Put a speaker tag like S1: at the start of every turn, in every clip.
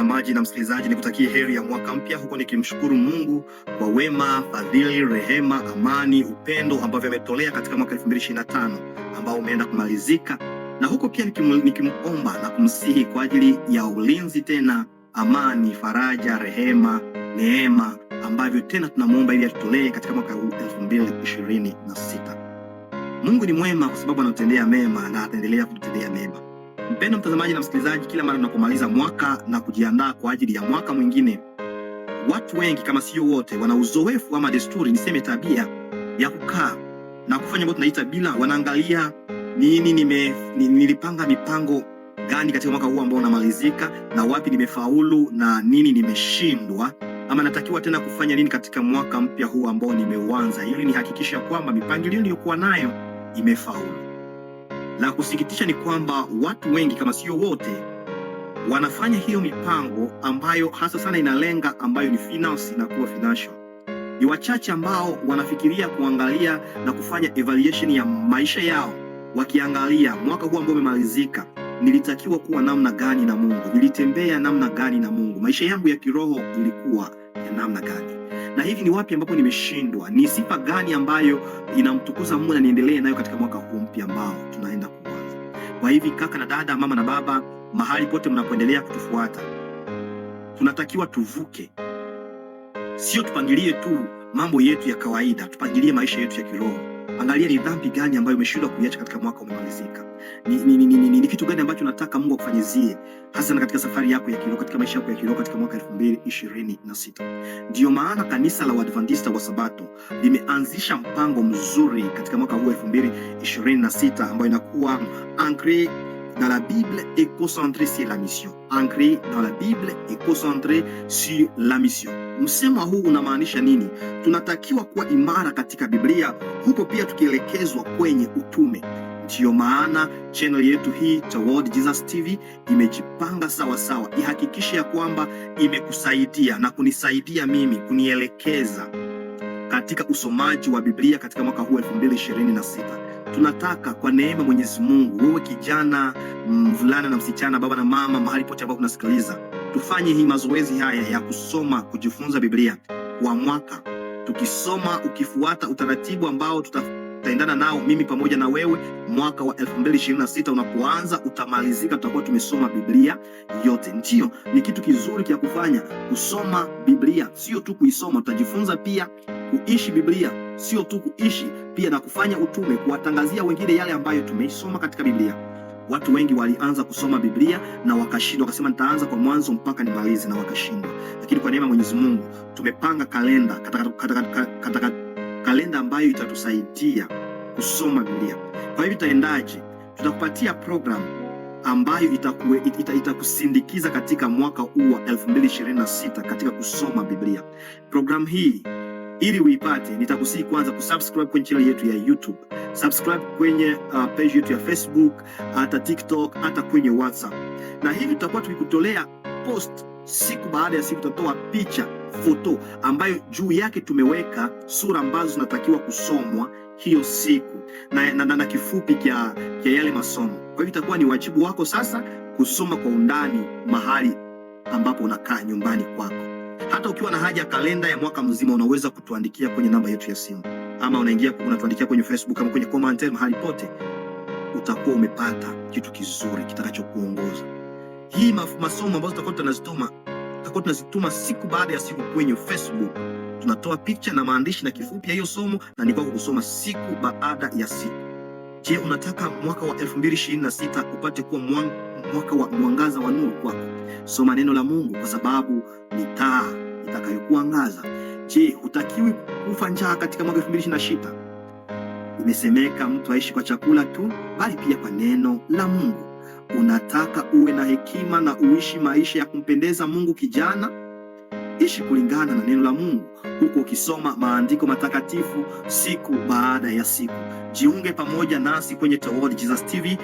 S1: mtazamaji na msikilizaji, nikutakie heri ya mwaka mpya, huko nikimshukuru Mungu kwa wema, fadhili, rehema, amani, upendo ambavyo ametolea katika mwaka 2025 ambao umeenda kumalizika, na huko pia nikimomba na kumsihi kwa ajili ya ulinzi tena, amani, faraja, rehema, neema ambavyo tena tunamuomba ili atutolee katika mwaka 2026. Mungu ni mwema kwa sababu anatutendea mema na ataendelea kututendea mema. Mpendwa mtazamaji na msikilizaji, kila mara tunapomaliza mwaka na kujiandaa kwa ajili ya mwaka mwingine, watu wengi kama sio wote wana uzoefu ama desturi, niseme tabia ya kukaa na kufanya mambo tunaita bila, wanaangalia nilipanga mipango gani katika mwaka huu ambao unamalizika, na wapi nimefaulu na nini nimeshindwa, ama natakiwa tena kufanya nini katika mwaka mpya huu ambao nimeuanza, ili nihakikisha kwamba mipangilio niliyokuwa nayo imefaulu. La kusikitisha ni kwamba watu wengi kama sio wote wanafanya hiyo mipango ambayo hasa sana inalenga ambayo ni finance na kuwa financial. Ni wachache ambao wanafikiria kuangalia na kufanya evaluation ya maisha yao, wakiangalia mwaka huu ambao umemalizika, nilitakiwa kuwa namna gani na Mungu, nilitembea namna gani na Mungu, maisha yangu ya kiroho ilikuwa ya namna gani, na hivi ni wapi ambapo nimeshindwa, ni sifa gani ambayo inamtukuza Mungu na niendelee nayo katika mwaka huu mpya ambao tunaenda kuanza. Kwa hivi kaka na dada, mama na baba, mahali pote mnapoendelea kutufuata, tunatakiwa tuvuke, sio tupangilie tu mambo yetu ya kawaida, tupangilie maisha yetu ya kiroho. Angalia ni dhambi gani ambayo umeshindwa kuiacha katika mwaka umemalizika. Ni kitu gani ambacho nataka Mungu akufanyizie hasa katika safari yako ya kiroho, katika maisha yako ya kiroho katika mwaka 2026. Ndio maana kanisa la Waadventista wa Sabato limeanzisha mpango mzuri katika mwaka huu 2026 ambao inakuwa ancré dans la Bible et concentré sur la mission. Ancré dans la Bible et concentré sur la mission. Msemo huu unamaanisha nini? Tunatakiwa kuwa imara katika Biblia, huko pia tukielekezwa kwenye utume. Ndiyo maana channel yetu hii Toward Jesus TV imejipanga sawa sawa, ihakikishe ya kwamba imekusaidia na kunisaidia mimi kunielekeza katika usomaji wa Biblia katika mwaka huu 2026. Tunataka kwa neema Mwenyezi Mungu, wewe kijana, mvulana na msichana, baba na mama, mahali pote ambapo unasikiliza, tufanye hii mazoezi haya ya kusoma, kujifunza Biblia kwa mwaka, tukisoma ukifuata utaratibu ambao tutaendana nao mimi pamoja na wewe. Mwaka wa 2026 unapoanza utamalizika, tutakuwa tumesoma Biblia yote. Ndio, ni kitu kizuri kia kufanya, kusoma Biblia, sio tu kuisoma, utajifunza pia kuishi Biblia, sio tu kuishi, pia na kufanya utume, kuwatangazia wengine yale ambayo tumeisoma katika Biblia. Watu wengi walianza kusoma Biblia na wakashindwa, wakasema nitaanza kwa mwanzo mpaka nimalize, na wakashindwa. Lakini kwa neema Mwenyezi Mungu tumepanga kalenda kalenda ambayo itatusaidia kusoma Biblia. Kwa hivyo itaendaje? Tutakupatia program ambayo itakusindikiza katika mwaka huu wa 2026 katika kusoma Biblia. Program hii ili uipate, nitakusihi kwanza kusubscribe kwenye channel yetu ya YouTube, subscribe kwenye page yetu ya Facebook, hata TikTok, hata kwenye WhatsApp. Na hivi tutakuwa tukikutolea post siku baada ya siku, tutatoa picha, foto ambayo juu yake tumeweka sura ambazo zinatakiwa kusomwa hiyo siku na kifupi kia yale masomo. Kwa hivyo itakuwa ni wajibu wako sasa kusoma kwa undani mahali ambapo unakaa nyumbani kwako. Hata ukiwa na haja ya kalenda ya mwaka mzima, unaweza kutuandikia kwenye namba yetu ya simu, ama unatuandikia kwenye Facebook ama kwenye comment, mahali pote utakuwa umepata kitu kizuri kitakachokuongoza. Hii masomo ambazo tutakuwa tunazituma siku baada ya siku kwenye Facebook. Tunatoa picha na maandishi na kifupi ya hiyo somo, na ni kwako kusoma siku baada ya siku. Je, unataka mwaka wa 2026 upate kuwa mwaka wa mwangaza wa nuru kwako? Soma neno la Mungu, kwa sababu ni taa itakayokuangaza. Je, hutakiwi kufa njaa katika mwaka 2026? Imesemeka mtu aishi kwa chakula tu, bali pia kwa neno la Mungu. Unataka uwe na hekima na uishi maisha ya kumpendeza Mungu kijana? Ishi kulingana na neno la Mungu, huko ukisoma maandiko matakatifu siku baada ya siku. Jiunge pamoja nasi kwenye Toward Jesus TV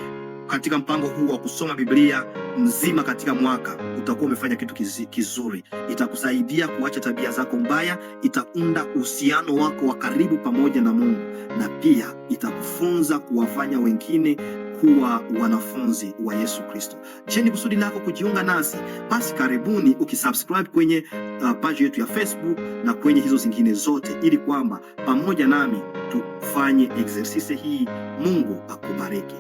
S1: katika mpango huu wa kusoma Biblia nzima katika mwaka. Utakuwa umefanya kitu kizuri. Itakusaidia kuacha tabia zako mbaya, itaunda uhusiano wako wa karibu pamoja na Mungu, na pia itakufunza kuwafanya wengine kuwa wanafunzi wa Yesu Kristo. Je, ni kusudi lako kujiunga nasi? Basi karibuni ukisubscribe kwenye page yetu ya Facebook na kwenye hizo zingine zote, ili kwamba pamoja nami tufanye exercise hii. Mungu akubariki.